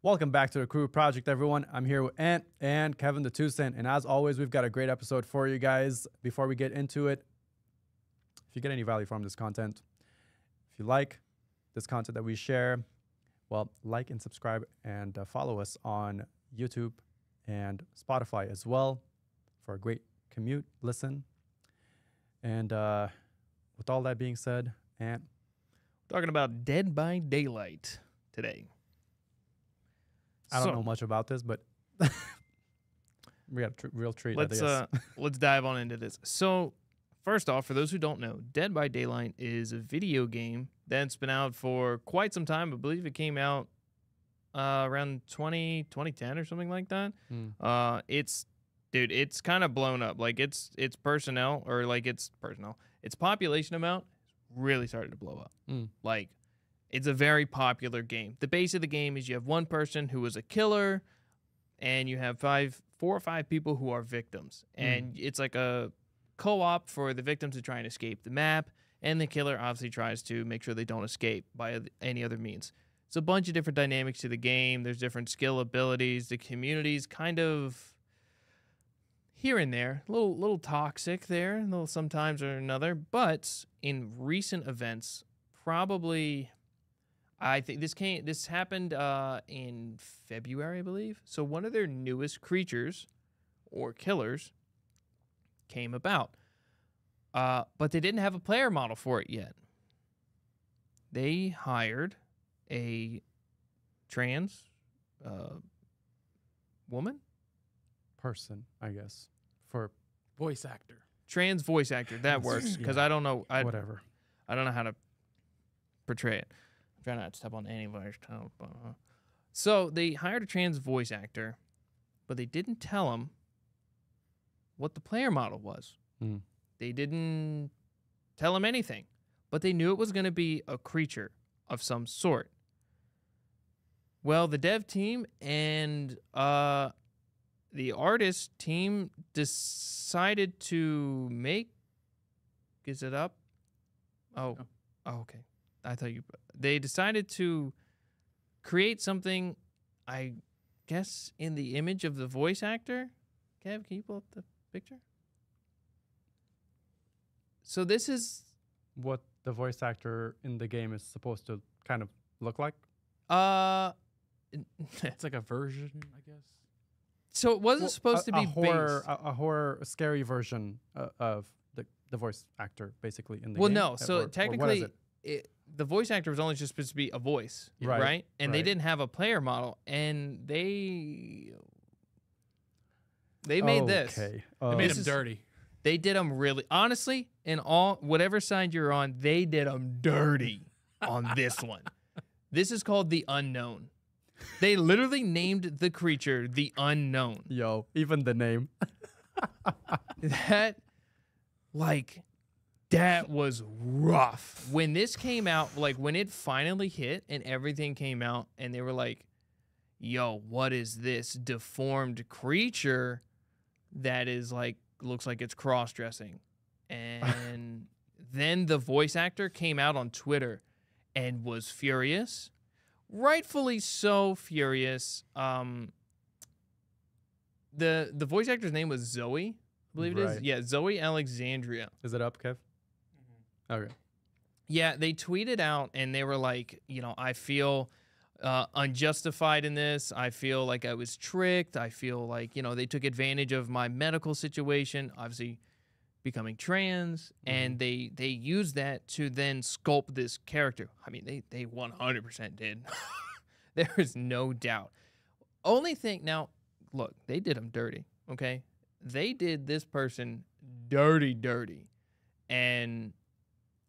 Welcome back to the Crew Project, everyone. I'm here with Ant and Kevin the Two-Cent, and as always, we've got a great episode for you guys. Before we get into it, if you get any value from this content, if you like this content that we share, well, like and subscribe and follow us on YouTube and Spotify as well for a great commute listen. And with all that being said, Ant, Talking about Dead by Daylight today. I don't know much about this, but we got a real treat. Let's dive on into this. So, first off, for those who don't know, Dead by Daylight is a video game that's been out for quite some time. I believe it came out around 2010 or something like that. It's kind of blown up. Like its population amount really started to blow up. Like, it's a very popular game. The base of the game is you have one person who is a killer, and you have 4 or 5 people who are victims. And it's like a co-op for the victims to try and escape the map, and the killer obviously tries to make sure they don't escape by any other means. It's a bunch of different dynamics to the game. There's different skill abilities. The community's kind of here and there, a little toxic there, a little sometimes or another. But in recent events, probably, I think this happened in February, I believe. So one of their newest creatures or killers came about, but they didn't have a player model for it yet. They hired a trans woman. Person, I guess, for Voice actor. Trans voice actor. That works, because I don't know. whatever. I don't know how to portray it. I'm trying not to step on anybody's toe. So they hired a trans voice actor, but they didn't tell him what the player model was. They didn't tell him anything, but they knew it was going to be a creature of some sort. Well, the dev team and the artist team decided to make... Is it up? Oh, okay. I thought they decided to create something, I guess, in the image of the voice actor. Kev, can you pull up the picture? So this is What the voice actor in the game is supposed to kind of look like? It's like a version, I guess. So it wasn't supposed to be horror, based. a horror, scary version of the voice actor, basically in the Well, game. no. So or what technically, is it? the voice actor was only just supposed to be a voice, right? And they didn't have a player model, and they made this. Okay. They made him dirty. They did them really, honestly, in whatever side you're on, they did them dirty on this one. This is called the Unknown. They literally named the creature the Unknown. Yo, even the name. That was rough. When this came out, like when it finally hit and everything came out, and they were like, yo, what is this deformed creature that is like, looks like it's cross-dressing? And then the voice actor came out on Twitter and was furious. Rightfully so furious. The voice actor's name was Zoe, I believe it is. Yeah, Zoe Alexandria. Is it up, Kev? Okay. Yeah, they tweeted out and they were like, I feel unjustified in this. I feel like I was tricked. I feel like, they took advantage of my medical situation, obviously becoming trans, and they used that to then sculpt this character. I mean, they 100% did. There is no doubt. Only thing, now, look, they did them dirty, okay? They did this person dirty. And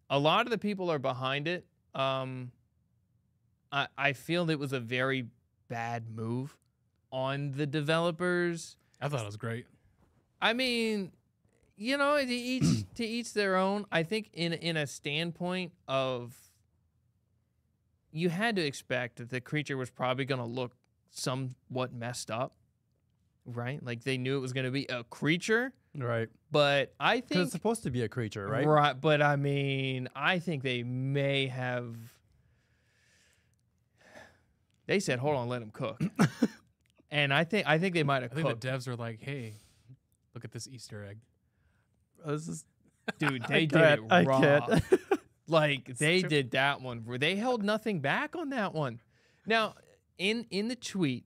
a lot of the people are behind it. I feel it was a very bad move on the developers. I thought it was great. I mean, to each their own. I think in a standpoint of, you had to expect that the creature was probably going to look somewhat messed up, right? Like they knew it was going to be a creature, Right. but I think Because it's supposed to be a creature, right? Right, but I mean, I think they may have They said, hold on, let him cook. And I think they might have I think cooked. the devs are like, hey, look at this Easter egg. This is Dude, I they did can't- it I raw. can't. Like, they did that one where they held nothing back on that one. Now, in the tweet,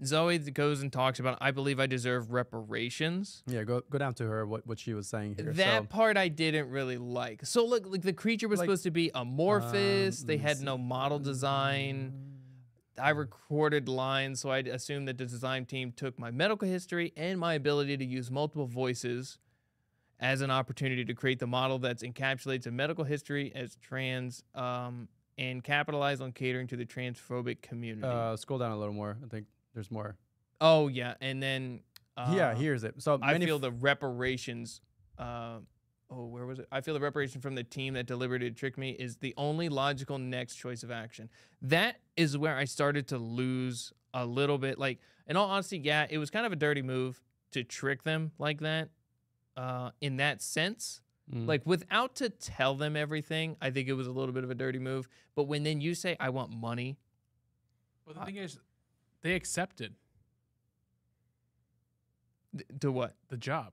Zoe goes and talks about, I believe I deserve reparations. Yeah, go down to her what she was saying here. That So, part I didn't really like. So look, like the creature was Like, supposed to be amorphous. They let me had see. no model design. I recorded lines, so I assumed that the design team took my medical history and my ability to use multiple voices as an opportunity to create the model that encapsulates a medical history as trans and capitalize on catering to the transphobic community. Scroll down a little more. I think there's more. Oh, yeah. And then Yeah, here's it. So I many feel the reparations. Where was it? I feel the reparation from the team that deliberately tricked me is the only logical next choice of action. That is where I started to lose a little bit. Like, in all honesty, yeah, it was kind of a dirty move to trick them like that. In that sense, like without to tell them everything, I think it was a little bit of a dirty move. But when then you say, I want money. Well, the thing is, they accepted To what? the job.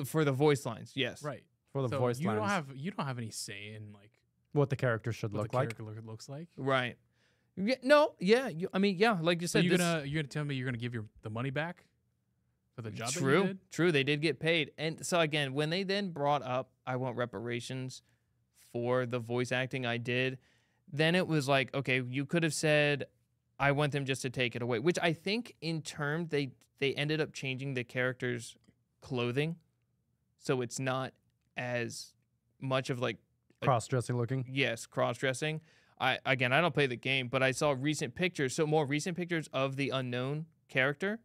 For the voice lines, yes. Right. for the So voice you lines, don't have any say in like what the character should what look the like. character looks like. Right. Yeah, no, yeah. I mean, yeah, like you So said. you're this- gonna tell me you're gonna give the money back for the job that you True, did? true. They did get paid. And so again, when they then brought up, I want reparations for the voice acting I did, then it was like, okay, you could have said, I want them just to take it away, which I think in turn, they ended up changing the character's clothing. So it's not as much of like, Cross-dressing looking. yes, cross-dressing. I don't play the game, but I saw recent pictures. So more recent pictures of the unknown character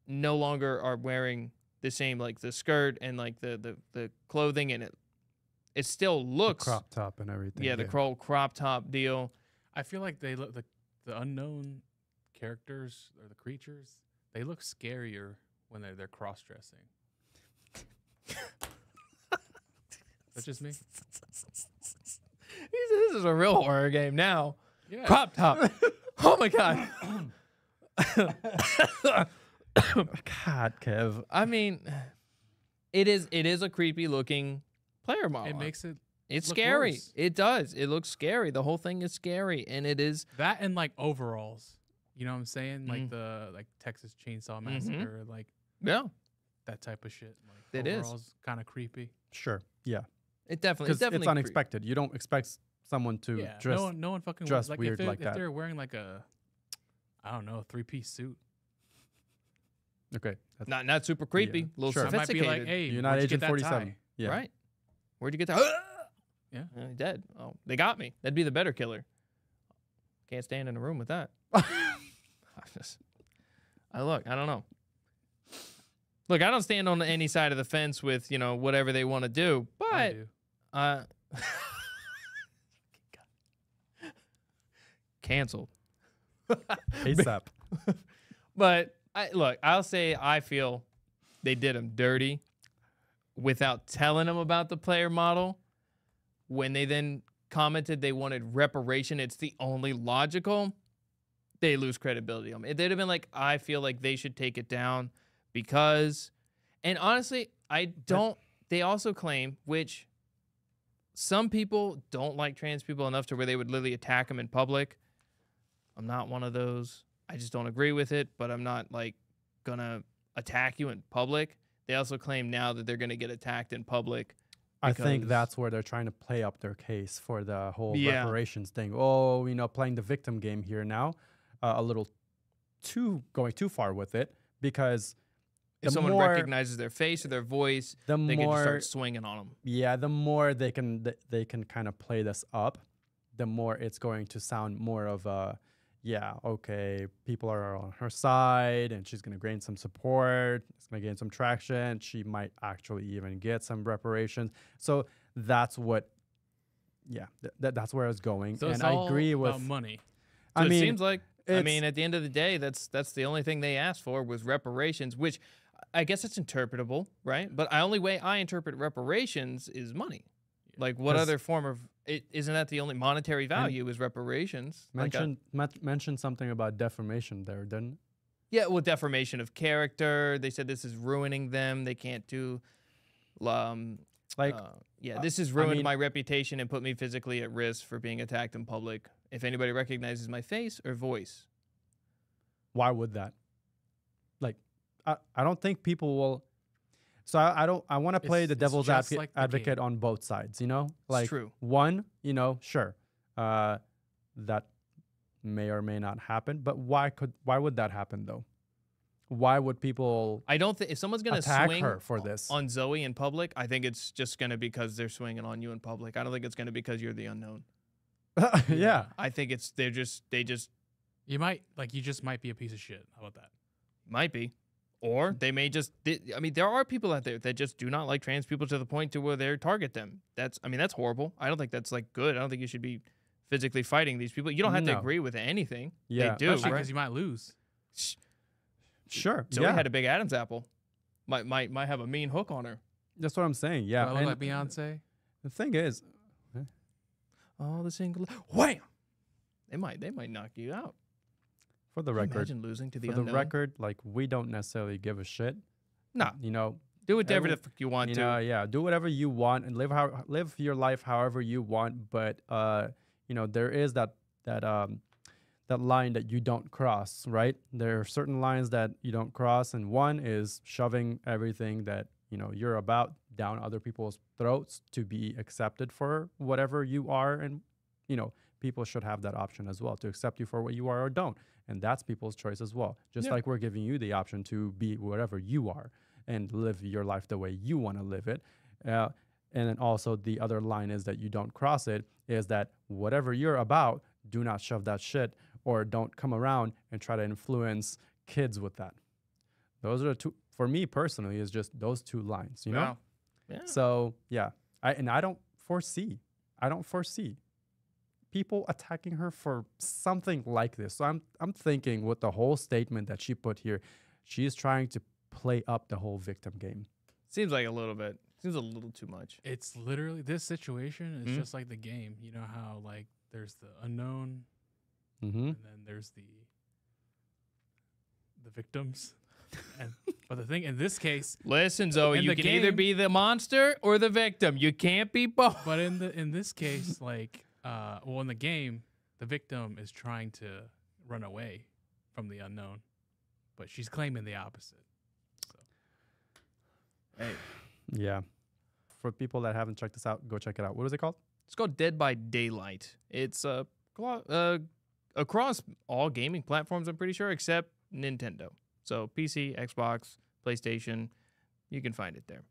no longer are wearing the same, like the skirt and like the clothing, and it still The looks crop top and everything. the crop top deal. I feel like they look the unknown characters or the creatures. They look scarier when they're cross dressing. That's just me. This is a real horror game now. Yeah. Crop top. Oh my god. God, Kev. I mean, it is a creepy looking player model. It makes it It's look scary. worse. It does. It looks scary. The whole thing is scary, and it is. that and like overalls. You know what I'm saying? Like Mhm. the Texas Chainsaw Massacre, like Yeah, that type of shit. Like It is. overalls kind of creepy. Sure. Yeah. it definitely. Because it's creepy. unexpected. You don't expect someone to Yeah. dress. No one fucking dress like weird like if that. they're wearing like a, I don't know, 3-piece suit. Okay. That's, Not super creepy. Yeah, A little sure. I might be sophisticated. like, hey, you're not where'd you Agent get that 47. tie? Yeah. Right. Where'd you get that? Yeah. Dead. Oh, they got me. That'd be the better killer. Can't stand in a room with that. I don't know. Look, I don't stand on any side of the fence with, whatever they want to do, I but do. canceled. ASAP. But I'll say I feel they did him dirty without telling him about the player model. When they then commented they wanted reparation, it's the only logical. They lose credibility on me. They'd have been like, I feel like they should take it down because, and honestly, they also claim, which some people don't like trans people enough to where they would literally attack them in public. I'm not one of those. I just don't agree with it, but I'm not like gonna attack you in public. They also claim now that they're gonna get attacked in public. I think because- that's where they're trying to play up their case for the whole Yeah. reparations thing. Oh, playing the victim game here now. A little going too far with it because If someone recognizes their face or their voice, the they can just more start swinging on them. yeah, the more they can kind of play this up, the more it's going to sound more of a okay, people are on her side and she's going to gain some support, it's going to gain some traction, she might actually even get some reparations. So that's what that's where it's going. So it's and I all agree about with money. So I mean it seems like, it's- at the end of the day, that's the only thing they asked for was reparations, which I guess it's interpretable, right? But the only way I interpret reparations is money. Like what 'Cause- other form of Isn't that the only monetary value is reparations? Mention something about defamation there, didn't? Yeah, well, defamation of character. They said this is ruining them. They can't do, this has ruined my reputation and put me physically at risk for being attacked in public. If anybody recognizes my face or voice. Why would that? Like, I don't think people will. So I want to play the devil's advocate on both sides, you know? Like, it's true. One, you know, sure, that may or may not happen, but why would that happen though? Why would people? I don't think if someone's gonna attack swing her for this on Zoe in public, I think it's just gonna be because they're swinging on you in public. I don't think it's gonna be because you're the unknown. Yeah, I think it's they just you just might be a piece of shit. How about that? Might be. Or they may just, I mean, there are people out there that just do not like trans people to the point to where they target them. That's horrible. I don't think that's like good. I don't think you should be physically fighting these people. You don't have to agree with anything. Yeah. They do, especially right? because you might lose. Sure. Zoe had a big Adam's apple. Might have a mean hook on her. That's what I'm saying. Yeah. Do I look like Beyonce? The thing is, oh, the single wham! They might knock you out. For the record, imagine losing to the unknown. For the record, like, we don't necessarily give a shit. No, you know, do whatever the fuck you want to. Yeah, do whatever you want and live your life however you want. But you know, there is that line that you don't cross, right? There are certain lines that you don't cross, and one is shoving everything that you know you're about down other people's throats to be accepted for whatever you are, and you know, people should have that option as well to accept you for what you are or don't. And that's people's choice as well. Just like we're giving you the option to be whatever you are and live your life the way you want to live it. And then also the other line is that you don't cross it, is that whatever you're about, do not shove that shit or don't come around and try to influence kids with that. Those are the two, for me personally, is just those two lines, you know? Yeah. So, yeah. I don't foresee people attacking her for something like this. So I'm thinking with the whole statement that she put here, she is trying to play up the whole victim game. Seems like a little bit. Seems a little too much. It's literally, this situation is just like the game. You know how like there's the unknown, and then there's the victims. But the thing in this case, listen, Zoe, you can either be the monster or the victim. You can't be both. But in this case, like. Well, in the game, the victim is trying to run away from the unknown, but she's claiming the opposite. So, hey, yeah. For people that haven't checked this out, go check it out. What is it called? It's called Dead by Daylight. It's across all gaming platforms, I'm pretty sure, except Nintendo. So PC, Xbox, PlayStation, you can find it there.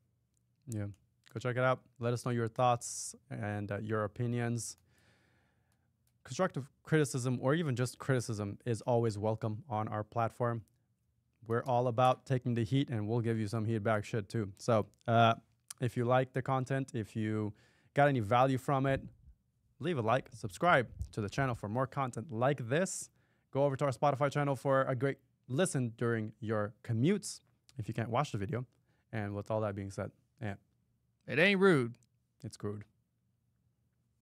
Yeah, go check it out. Let us know your thoughts and your opinions. Constructive criticism or even just criticism is always welcome on our platform. We're all about taking the heat, and we'll give you some heat back shit too. So if you like the content, if you got any value from it, leave a like, subscribe to the channel for more content like this. Go over to our Spotify channel for a great listen during your commutes if you can't watch the video. And with all that being said, yeah, it ain't rude. It's crude.